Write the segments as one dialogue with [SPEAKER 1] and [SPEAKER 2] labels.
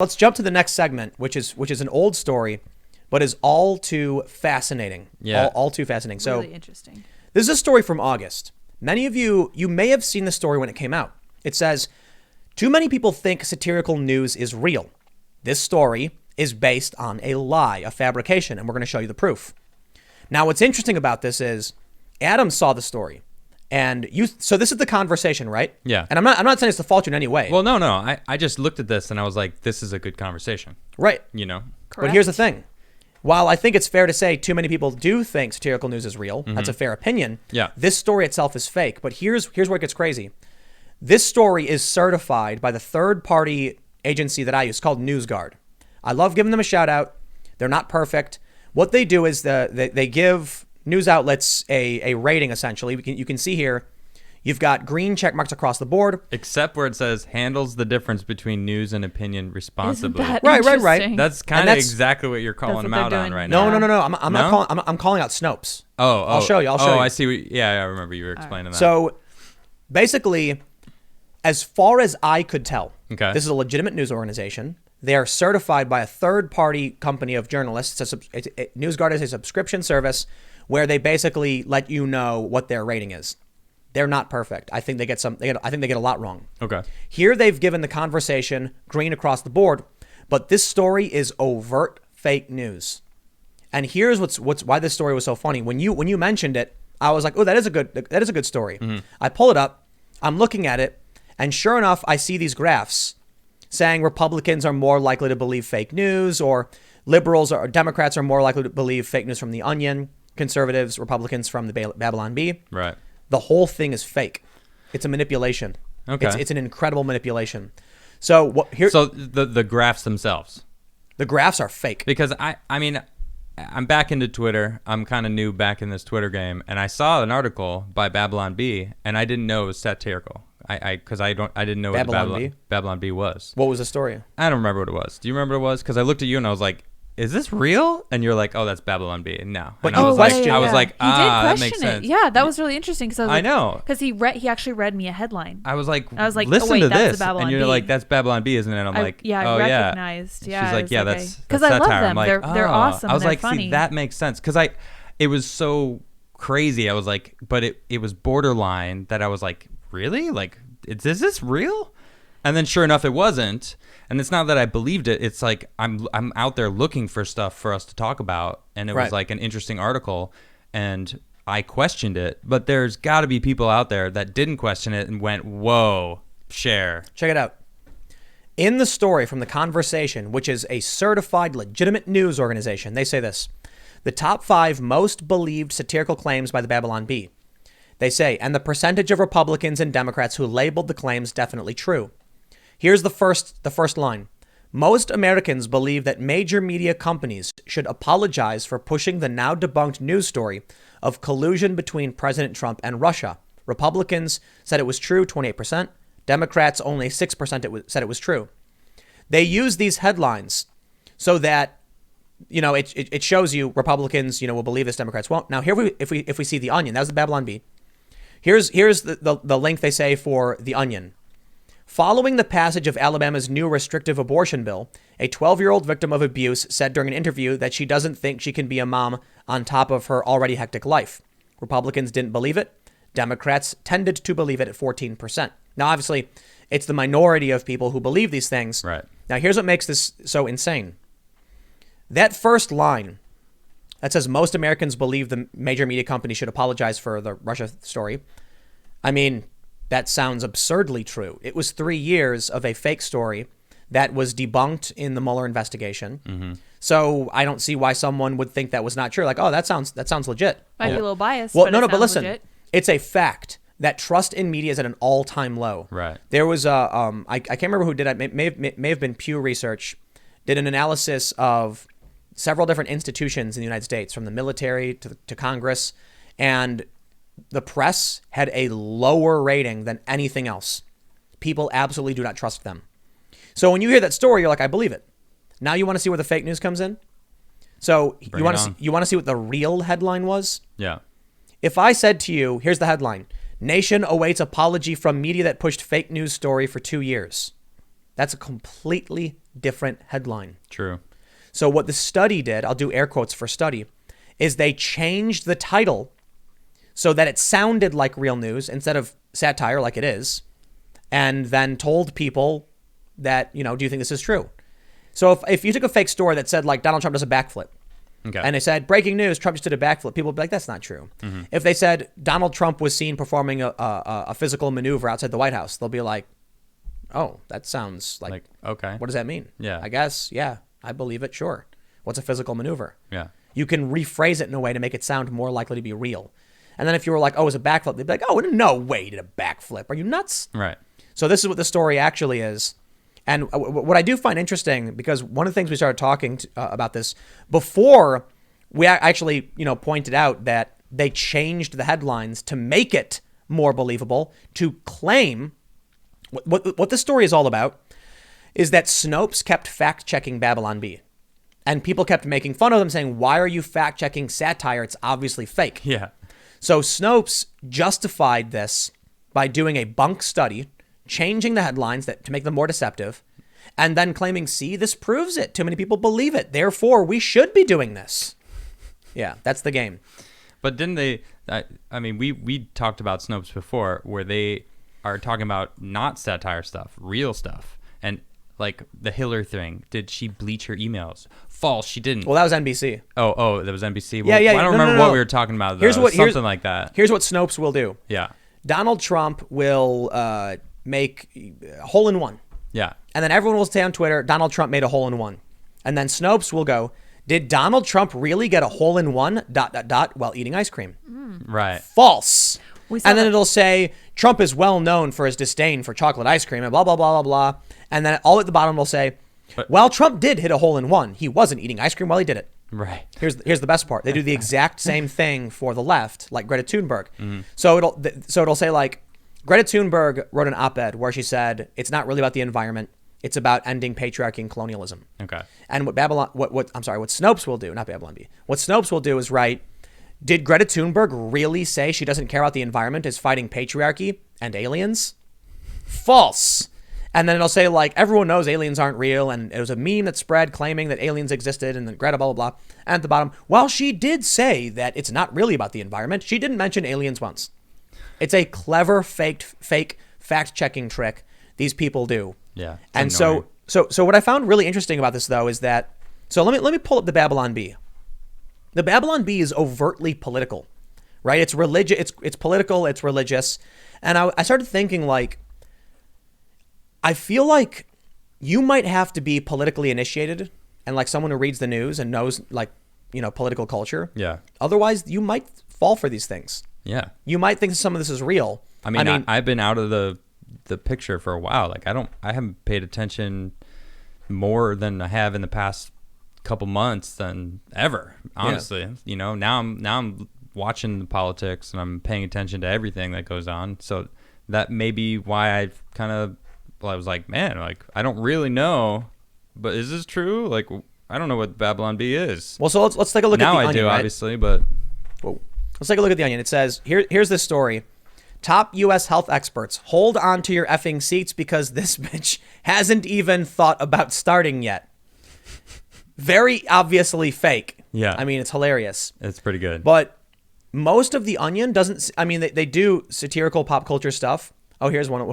[SPEAKER 1] Let's jump to the next segment, which is an old story, but is all too fascinating.
[SPEAKER 2] Yeah.
[SPEAKER 1] All too fascinating. So
[SPEAKER 3] Really interesting.
[SPEAKER 1] this is a story from August. Many of you may have seen the story when it came out. It says, too many people think satirical news is real. This story is based on a lie, a fabrication, and we're going to show you the proof. Now, what's interesting about this is Adam saw the story. And so this is the conversation, right?
[SPEAKER 2] Yeah.
[SPEAKER 1] And I'm not saying it's to fault you in any way.
[SPEAKER 2] Well, no. I just looked at this and I was like, this is a good conversation.
[SPEAKER 1] Right.
[SPEAKER 2] You know?
[SPEAKER 1] But here's the thing. While I think it's fair to say too many people do think satirical news is real, that's a fair opinion.
[SPEAKER 2] Yeah.
[SPEAKER 1] This story itself is fake. But here's where it gets crazy. This story is certified by the third-party agency that I use called NewsGuard. I love giving them a shout out. They're not perfect. What they do is they give news outlets a rating, essentially. You can see here, you've got green check marks across the board.
[SPEAKER 2] Except where it says handles the difference between news and opinion responsibly.
[SPEAKER 3] Isn't that
[SPEAKER 1] Right.
[SPEAKER 3] interesting?
[SPEAKER 2] That's kind of exactly what you're calling
[SPEAKER 3] what
[SPEAKER 2] them
[SPEAKER 3] they're
[SPEAKER 2] out on
[SPEAKER 3] doing.
[SPEAKER 2] right
[SPEAKER 1] No.
[SPEAKER 2] now.
[SPEAKER 1] I'm not calling. I'm calling out Snopes.
[SPEAKER 2] Oh,
[SPEAKER 1] I'll show you.
[SPEAKER 2] I see. Yeah, I remember you were explaining that.
[SPEAKER 1] So basically, as far as I could tell,
[SPEAKER 2] Okay.
[SPEAKER 1] this is a legitimate news organization. They are certified by a third-party company of journalists. NewsGuard is a subscription service where they basically let you know what their rating is. They're not perfect. I think they get I think they get a lot wrong.
[SPEAKER 2] Okay.
[SPEAKER 1] Here they've given the conversation green across the board, but this story is overt fake news. And here's why this story was so funny. When you mentioned it, I was like, "Oh, that is a good story."
[SPEAKER 2] Mm-hmm.
[SPEAKER 1] I pull it up. I'm looking at it, and sure enough, I see these graphs saying Republicans are more likely to believe fake news, or liberals or Democrats are more likely to believe fake news from The Onion, conservatives, Republicans from the Babylon Bee.
[SPEAKER 2] Right.
[SPEAKER 1] The whole thing is fake. It's a manipulation.
[SPEAKER 2] Okay.
[SPEAKER 1] It's an incredible manipulation. So here?
[SPEAKER 2] So the graphs themselves.
[SPEAKER 1] The graphs are fake.
[SPEAKER 2] Because I mean, I'm back into Twitter. I'm kind of new back in this Twitter game, and I saw an article by Babylon Bee, and I didn't know it was satirical. I didn't know
[SPEAKER 1] Babylon
[SPEAKER 2] what
[SPEAKER 1] Bee?
[SPEAKER 2] Babylon Bee was.
[SPEAKER 1] What was the story?
[SPEAKER 2] I don't remember what it was. Do you remember what it was? Because I looked at you and I was like, "Is this real?" And you're like, "Oh, that's Babylon Bee." No,
[SPEAKER 1] But
[SPEAKER 2] and I
[SPEAKER 1] you
[SPEAKER 2] was like,
[SPEAKER 1] questioned-
[SPEAKER 2] I was like,
[SPEAKER 3] He did
[SPEAKER 2] that
[SPEAKER 3] question
[SPEAKER 2] makes sense.
[SPEAKER 3] it. Yeah, that was really interesting because
[SPEAKER 2] I know.
[SPEAKER 3] because he actually read me a headline.
[SPEAKER 2] I was like,
[SPEAKER 3] oh,
[SPEAKER 2] listen
[SPEAKER 3] wait,
[SPEAKER 2] to
[SPEAKER 3] that's the
[SPEAKER 2] this,
[SPEAKER 3] Babylon
[SPEAKER 2] and you're
[SPEAKER 3] Bee.
[SPEAKER 2] like, "That's Babylon Bee, isn't it?" And I'm like,
[SPEAKER 3] I
[SPEAKER 2] "Oh
[SPEAKER 3] recognized.
[SPEAKER 2] yeah."
[SPEAKER 3] Yeah,
[SPEAKER 2] She's
[SPEAKER 3] I
[SPEAKER 2] like,
[SPEAKER 3] was
[SPEAKER 2] "Yeah,
[SPEAKER 3] okay.
[SPEAKER 2] that's
[SPEAKER 3] 'Cause I love
[SPEAKER 2] satire."
[SPEAKER 3] them.
[SPEAKER 2] I'm like,
[SPEAKER 3] They're
[SPEAKER 2] "Oh."
[SPEAKER 3] awesome.
[SPEAKER 2] I was
[SPEAKER 3] They're
[SPEAKER 2] like,
[SPEAKER 3] funny.
[SPEAKER 2] "See, that makes sense." Because it was so crazy. I was like, but it was borderline that I was like, really? Like, is this real? And then sure enough, it wasn't. And it's not that I believed it. It's like I'm out there looking for stuff for us to talk about. And it was
[SPEAKER 1] Right.
[SPEAKER 2] like an interesting article. And I questioned it. But there's got to be people out there that didn't question it and went, whoa, share.
[SPEAKER 1] Check it out. In the story from The Conversation, which is a certified legitimate news organization, they say this: the top 5 most believed satirical claims by the Babylon Bee. They say, and the percentage of Republicans and Democrats who labeled the claims definitely true. Here's the first line. Most Americans believe that major media companies should apologize for pushing the now debunked news story of collusion between President Trump and Russia. Republicans said it was true, 28%. Democrats, only 6% said it was true. They use these headlines so that, it shows you Republicans, will believe this, Democrats won't. Now, here if we see The Onion, that was the Babylon Bee. Here's the link they say for The Onion. Following the passage of Alabama's new restrictive abortion bill, a 12-year-old victim of abuse said during an interview that she doesn't think she can be a mom on top of her already hectic life. Republicans didn't believe it. Democrats tended to believe it at 14%. Now, obviously, it's the minority of people who believe these things.
[SPEAKER 2] Right.
[SPEAKER 1] Now, here's what makes this so insane. That first line that says most Americans believe the major media companies should apologize for the Russia story. I mean, that sounds absurdly true. It was 3 years of a fake story that was debunked in the Mueller investigation.
[SPEAKER 2] Mm-hmm.
[SPEAKER 1] So I don't see why someone would think that was not true. Like, oh, that sounds legit.
[SPEAKER 3] Might be a little biased.
[SPEAKER 1] Well,
[SPEAKER 3] but
[SPEAKER 1] no,
[SPEAKER 3] it
[SPEAKER 1] but
[SPEAKER 3] sounds
[SPEAKER 1] listen,
[SPEAKER 3] legit.
[SPEAKER 1] it's a fact that trust in media is at an all-time low.
[SPEAKER 2] Right.
[SPEAKER 1] There was I can't remember who did it. May have been Pew Research, did an analysis of several different institutions in the United States, from the military to Congress, and the press had a lower rating than anything else. People absolutely do not trust them. So when you hear that story, you're like, I believe it. Now you want to see where the fake news comes in? So you want to see what the real headline was?
[SPEAKER 2] Yeah.
[SPEAKER 1] If I said to you, here's the headline: Nation awaits apology from media that pushed fake news story for 2 years. That's a completely different headline.
[SPEAKER 2] True.
[SPEAKER 1] So what the study did, I'll do air quotes for study, is they changed the title so that it sounded like real news instead of satire like it is, and then told people that, do you think this is true? So if you took a fake story that said like Donald Trump does a backflip,
[SPEAKER 2] Okay.
[SPEAKER 1] and they said breaking news, Trump just did a backflip, people would be like, that's not true.
[SPEAKER 2] Mm-hmm.
[SPEAKER 1] If they said Donald Trump was seen performing a physical maneuver outside the White House, they'll be like, oh, that sounds like
[SPEAKER 2] okay.
[SPEAKER 1] what does that mean?
[SPEAKER 2] Yeah.
[SPEAKER 1] I guess, yeah, I believe it, sure. What's a physical maneuver?
[SPEAKER 2] Yeah.
[SPEAKER 1] You can rephrase it in a way to make it sound more likely to be real. And then if you were like, oh, it was a backflip, they'd be like, oh, no way he did a backflip. Are you nuts?
[SPEAKER 2] Right.
[SPEAKER 1] So this is what the story actually is. And what I do find interesting, because one of the things we started talking about this before, we actually, pointed out that they changed the headlines to make it more believable, to claim what the story is all about is that Snopes kept fact-checking Babylon Bee. And people kept making fun of them, saying, why are you fact-checking satire? It's obviously fake.
[SPEAKER 2] Yeah.
[SPEAKER 1] So Snopes justified this by doing a bunk study, changing the headlines to make them more deceptive, and then claiming, see, this proves it. Too many people believe it. Therefore, we should be doing this. Yeah, that's the game.
[SPEAKER 2] But didn't they? I mean, we talked about Snopes before, where they are talking about not satire stuff, real stuff, and like the Hillary thing. Did she bleach her emails? False. She didn't.
[SPEAKER 1] Well, that was NBC.
[SPEAKER 2] Oh, that was NBC.
[SPEAKER 1] Yeah, yeah.
[SPEAKER 2] I don't remember what we were talking about. Though.
[SPEAKER 1] Here's what
[SPEAKER 2] something like that.
[SPEAKER 1] Here's what Snopes will do.
[SPEAKER 2] Yeah.
[SPEAKER 1] Donald Trump will make a hole in one.
[SPEAKER 2] Yeah.
[SPEAKER 1] And then everyone will say on Twitter, Donald Trump made a hole in one. And then Snopes will go, did Donald Trump really get a hole in one ... while eating ice cream?
[SPEAKER 2] Right.
[SPEAKER 1] False.
[SPEAKER 3] We saw
[SPEAKER 1] And then
[SPEAKER 3] that-
[SPEAKER 1] it'll say, Trump is well known for his disdain for chocolate ice cream and blah, blah, blah, blah, blah. And then all at the bottom will say, well, Trump did hit a hole in one. He wasn't eating ice cream while he did it.
[SPEAKER 2] Right.
[SPEAKER 1] Here's the best part. They do the exact same thing for the left, like Greta Thunberg.
[SPEAKER 2] Mm-hmm.
[SPEAKER 1] So it'll say like, Greta Thunberg wrote an op-ed where she said, it's not really about the environment. It's about ending patriarchy and colonialism.
[SPEAKER 2] Okay.
[SPEAKER 1] And what Snopes will do, not Babylon Bee, what Snopes will do is write, did Greta Thunberg really say she doesn't care about the environment, is fighting patriarchy and aliens? False. And then it'll say like, everyone knows aliens aren't real, and it was a meme that spread claiming that aliens existed, and then Greta blah, blah, blah. And at the bottom, well, she did say that it's not really about the environment. She didn't mention aliens once. It's a clever fake fact-checking trick these people do.
[SPEAKER 2] Yeah.
[SPEAKER 1] And so what I found really interesting about this, though, is that, so let me pull up the Babylon Bee. The Babylon Bee is overtly political, right? It's religious, it's political, it's religious. And I started thinking, like, I feel like you might have to be politically initiated and like someone who reads the news and knows like, political culture.
[SPEAKER 2] Yeah.
[SPEAKER 1] Otherwise, you might fall for these things.
[SPEAKER 2] Yeah.
[SPEAKER 1] You might think some of this is real.
[SPEAKER 2] I mean, I've been out of the picture for a while. Like I haven't paid attention more than I have in the past couple months than ever, honestly.
[SPEAKER 1] Yeah.
[SPEAKER 2] Now I'm watching the politics and I'm paying attention to everything that goes on. So that may be why I was like, man, like I don't really know, but is this true? Like I don't know what Babylon Bee is.
[SPEAKER 1] Well, so let's take a look at the
[SPEAKER 2] now
[SPEAKER 1] onion.
[SPEAKER 2] I do,
[SPEAKER 1] right?
[SPEAKER 2] obviously, but
[SPEAKER 1] Whoa. Let's take a look at the onion. It says, here's this story. Top U.S. health experts, hold on to your effing seats because this bitch hasn't even thought about starting yet. Very obviously fake.
[SPEAKER 2] Yeah.
[SPEAKER 1] I mean, it's hilarious.
[SPEAKER 2] it's pretty good.
[SPEAKER 1] But most of the onion doesn't, I mean, they do satirical pop culture stuff. Oh, here's one.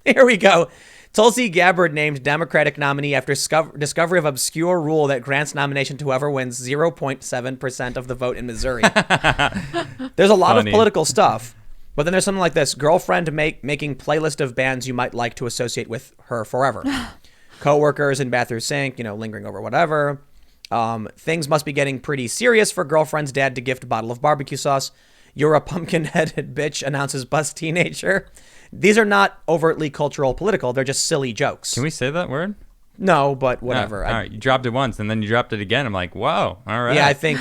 [SPEAKER 1] Here we go. Tulsi Gabbard named Democratic nominee after discovery of obscure rule that grants nomination to whoever wins 0.7% of the vote in Missouri. There's a lot of political stuff. But then there's something like this. Girlfriend making playlist of bands you might like to associate with her forever. Coworkers in bathroom sink, lingering over whatever. Things must be getting pretty serious for girlfriend's dad to gift a bottle of barbecue sauce. You're a pumpkin-headed bitch, announces bus teenager. These are not overtly cultural political. They're just silly jokes.
[SPEAKER 2] Can we say that word?
[SPEAKER 1] No, but whatever.
[SPEAKER 2] All right, you dropped it once and then you dropped it again. I'm like, whoa, all right.
[SPEAKER 1] Yeah, I think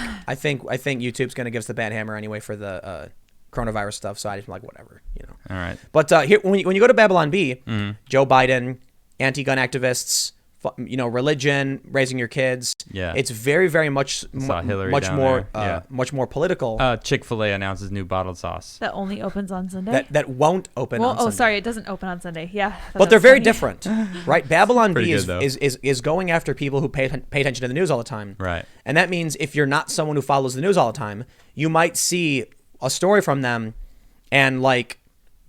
[SPEAKER 1] YouTube's gonna give us the bad hammer anyway for the coronavirus stuff. So I just like whatever,
[SPEAKER 2] All right.
[SPEAKER 1] But here, when you go to Babylon Bee, Joe Biden, anti-gun activists, religion, raising your kids.
[SPEAKER 2] Yeah.
[SPEAKER 1] It's very, very much
[SPEAKER 2] Saw Hillary
[SPEAKER 1] much
[SPEAKER 2] down
[SPEAKER 1] more
[SPEAKER 2] there. Yeah.
[SPEAKER 1] much more political.
[SPEAKER 2] Chick-fil-A announces new bottled sauce.
[SPEAKER 3] That only opens on Sunday.
[SPEAKER 1] that won't open on Sunday.
[SPEAKER 3] Sorry, it doesn't open on Sunday. Yeah. I thought
[SPEAKER 1] But
[SPEAKER 3] that
[SPEAKER 1] they're
[SPEAKER 3] was
[SPEAKER 1] very
[SPEAKER 3] funny.
[SPEAKER 1] different, right? Babylon
[SPEAKER 2] Pretty
[SPEAKER 1] Bee
[SPEAKER 2] good, though.
[SPEAKER 1] is going after people who pay attention to the news all the time.
[SPEAKER 2] Right.
[SPEAKER 1] And that means if you're not someone who follows the news all the time, you might see a story from them and like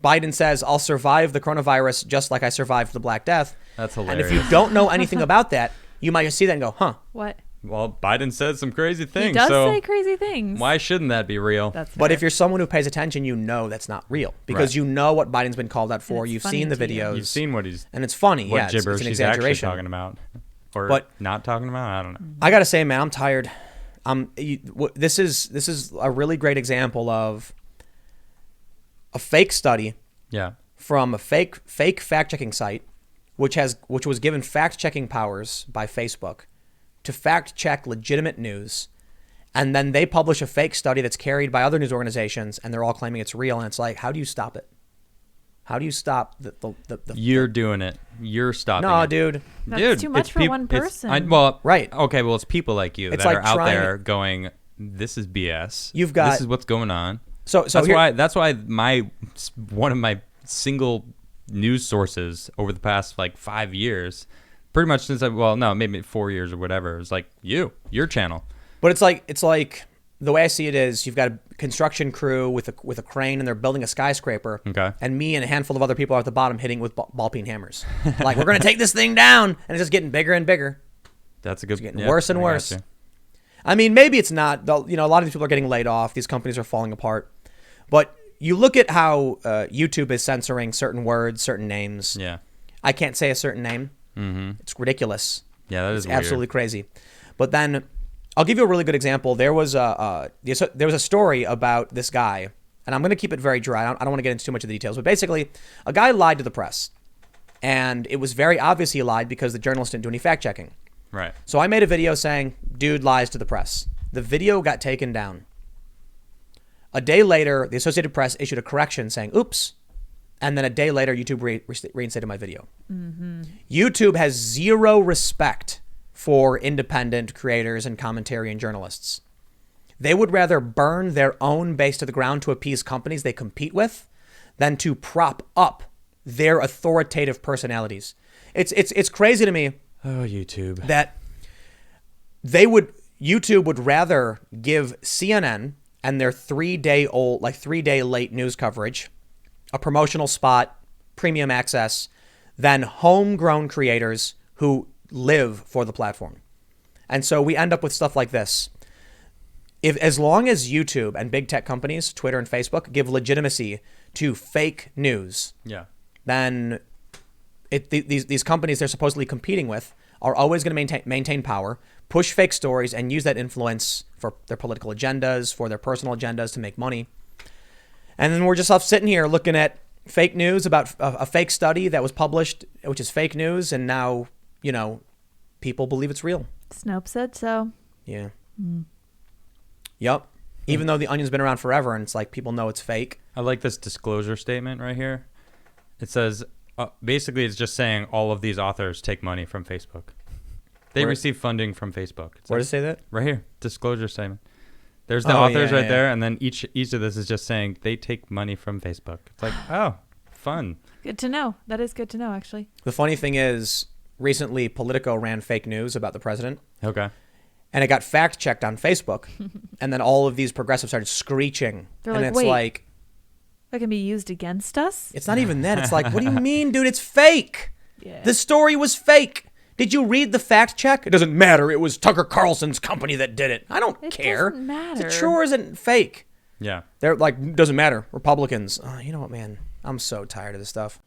[SPEAKER 1] Biden says, I'll survive the coronavirus just like I survived the Black Death.
[SPEAKER 2] That's
[SPEAKER 1] And
[SPEAKER 2] hilarious.
[SPEAKER 1] if you don't know anything about that, you might just see that and go, huh.
[SPEAKER 3] What?
[SPEAKER 2] Well, Biden said some crazy things.
[SPEAKER 3] He does
[SPEAKER 2] so
[SPEAKER 3] say crazy things.
[SPEAKER 2] why shouldn't that be real?
[SPEAKER 3] That's
[SPEAKER 1] But
[SPEAKER 3] fair.
[SPEAKER 1] if you're someone who pays attention, you know that's not real because
[SPEAKER 2] Right.
[SPEAKER 1] you know what Biden's been called out for.
[SPEAKER 3] it's
[SPEAKER 1] You've
[SPEAKER 3] funny
[SPEAKER 1] seen the
[SPEAKER 3] to you.
[SPEAKER 1] videos.
[SPEAKER 2] You've seen what he's
[SPEAKER 1] and it's funny.
[SPEAKER 2] what
[SPEAKER 1] Yeah, it's
[SPEAKER 2] gibberish
[SPEAKER 1] an
[SPEAKER 2] he's actually
[SPEAKER 1] exaggeration.
[SPEAKER 2] talking about, or
[SPEAKER 1] But-
[SPEAKER 2] not talking about. I don't know.
[SPEAKER 1] I gotta say, man, I'm tired. This is a really great example of a fake study
[SPEAKER 2] Yeah.
[SPEAKER 1] from a fake fact checking site, which was given fact checking powers by Facebook to fact check legitimate news, and then they publish a fake study that's carried by other news organizations, and they're all claiming it's real. And it's like, how do you stop it? How do you stop the
[SPEAKER 2] You're doing it. You're stopping
[SPEAKER 1] No,
[SPEAKER 2] it.
[SPEAKER 1] dude.
[SPEAKER 3] That's
[SPEAKER 2] Dude,
[SPEAKER 3] too much
[SPEAKER 2] it's
[SPEAKER 3] for
[SPEAKER 2] peop-
[SPEAKER 3] one
[SPEAKER 2] it's-
[SPEAKER 3] person.
[SPEAKER 2] well,
[SPEAKER 1] Right.
[SPEAKER 2] Okay, well, it's people like you
[SPEAKER 1] It's
[SPEAKER 2] that
[SPEAKER 1] like
[SPEAKER 2] are out
[SPEAKER 1] trying
[SPEAKER 2] there going, this is BS.
[SPEAKER 1] You've got-
[SPEAKER 2] This is what's going on.
[SPEAKER 1] So
[SPEAKER 2] That's why one of my single news sources over the past like 5 years, pretty much since maybe 4 years or whatever, is like your channel.
[SPEAKER 1] But it's like the way I see it is you've got a construction crew with a crane and they're building a skyscraper.
[SPEAKER 2] Okay.
[SPEAKER 1] And me and a handful of other people are at the bottom hitting with ball peen hammers. Like, we're going to take this thing down. And it's just getting bigger and bigger.
[SPEAKER 2] That's a good.
[SPEAKER 1] Getting worse and
[SPEAKER 2] I got
[SPEAKER 1] worse.
[SPEAKER 2] you.
[SPEAKER 1] I mean, maybe it's not. A lot of these people are getting laid off. These companies are falling apart. But you look at how YouTube is censoring certain words, certain names.
[SPEAKER 2] Yeah.
[SPEAKER 1] I can't say a certain name.
[SPEAKER 2] Mm-hmm.
[SPEAKER 1] It's ridiculous.
[SPEAKER 2] Yeah, that is
[SPEAKER 1] It's
[SPEAKER 2] weird.
[SPEAKER 1] absolutely crazy. But then I'll give you a really good example. There was a story about this guy, and I'm going to keep it very dry. I don't want to get into too much of the details, but basically, a guy lied to the press, and it was very obvious he lied because the journalist didn't do any fact checking.
[SPEAKER 2] Right.
[SPEAKER 1] So I made a video saying, "Dude lies to the press." The video got taken down. A day later, the Associated Press issued a correction saying, "Oops." And then a day later, YouTube reinstated my video. Mm-hmm. YouTube has zero respect for independent creators and commentary and journalists. They would rather burn their own base to the ground to appease companies they compete with than to prop up their authoritative personalities. It's crazy to me
[SPEAKER 2] Oh, YouTube.
[SPEAKER 1] that YouTube would rather give CNN and their 3-day late news coverage a promotional spot, premium access, than homegrown creators who live for the platform. And so we end up with stuff like this. As long as YouTube and big tech companies, Twitter and Facebook, give legitimacy to fake news,
[SPEAKER 2] Yeah.
[SPEAKER 1] then these companies they're supposedly competing with are always going to maintain power, push fake stories, and use that influence for their political agendas, for their personal agendas to make money. And then we're just off sitting here looking at fake news about a fake study that was published, which is fake news, and now, people believe it's real.
[SPEAKER 3] Snopes said so.
[SPEAKER 1] Yeah. Yep. Even though the Onion's been around forever, and it's like people know it's fake.
[SPEAKER 2] I like this disclosure statement right here. It says, basically, it's just saying all of these authors take money from Facebook. They
[SPEAKER 1] Where-
[SPEAKER 2] receive funding from Facebook. It's
[SPEAKER 1] Where
[SPEAKER 2] like,
[SPEAKER 1] does it say that?
[SPEAKER 2] right here, disclosure statement. There's the
[SPEAKER 1] Oh,
[SPEAKER 2] authors
[SPEAKER 1] yeah,
[SPEAKER 2] right
[SPEAKER 1] yeah.
[SPEAKER 2] there, and then each of this is just saying they take money from Facebook. It's like, oh, fun.
[SPEAKER 3] Good to know. That is good to know, actually.
[SPEAKER 1] The funny thing is, recently Politico ran fake news about the president,
[SPEAKER 2] Okay.
[SPEAKER 1] and it got fact checked on Facebook, and then all of these progressives started screeching.
[SPEAKER 3] They're
[SPEAKER 1] and
[SPEAKER 3] like,
[SPEAKER 1] it's
[SPEAKER 3] "Wait.
[SPEAKER 1] like,
[SPEAKER 3] That can be used against us?
[SPEAKER 1] it's not even that. It's like, what do you mean, dude? It's fake.
[SPEAKER 3] Yeah.
[SPEAKER 1] The story was fake. Did you read the fact check? It doesn't matter. It was Tucker Carlson's company that did it. I don't
[SPEAKER 3] It
[SPEAKER 1] care.
[SPEAKER 3] doesn't matter.
[SPEAKER 1] Is it true or is it fake?
[SPEAKER 2] Yeah.
[SPEAKER 1] They're like, doesn't matter. Republicans. Oh, you know what, man? I'm so tired of this stuff.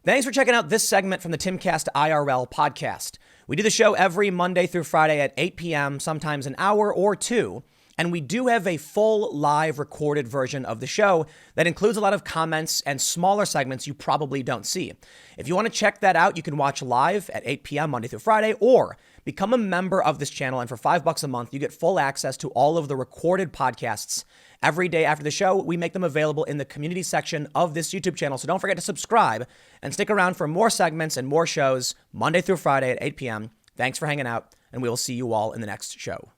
[SPEAKER 1] Thanks for checking out this segment from the Timcast IRL podcast. We do the show every Monday through Friday at 8 p.m., sometimes an hour or two. And we do have a full live recorded version of the show that includes a lot of comments and smaller segments you probably don't see. If you want to check that out, you can watch live at 8 p.m. Monday through Friday, or become a member of this channel. And for $5 a month, you get full access to all of the recorded podcasts. Every day after the show, we make them available in the community section of this YouTube channel. So don't forget to subscribe and stick around for more segments and more shows Monday through Friday at 8 p.m. Thanks for hanging out, and we will see you all in the next show.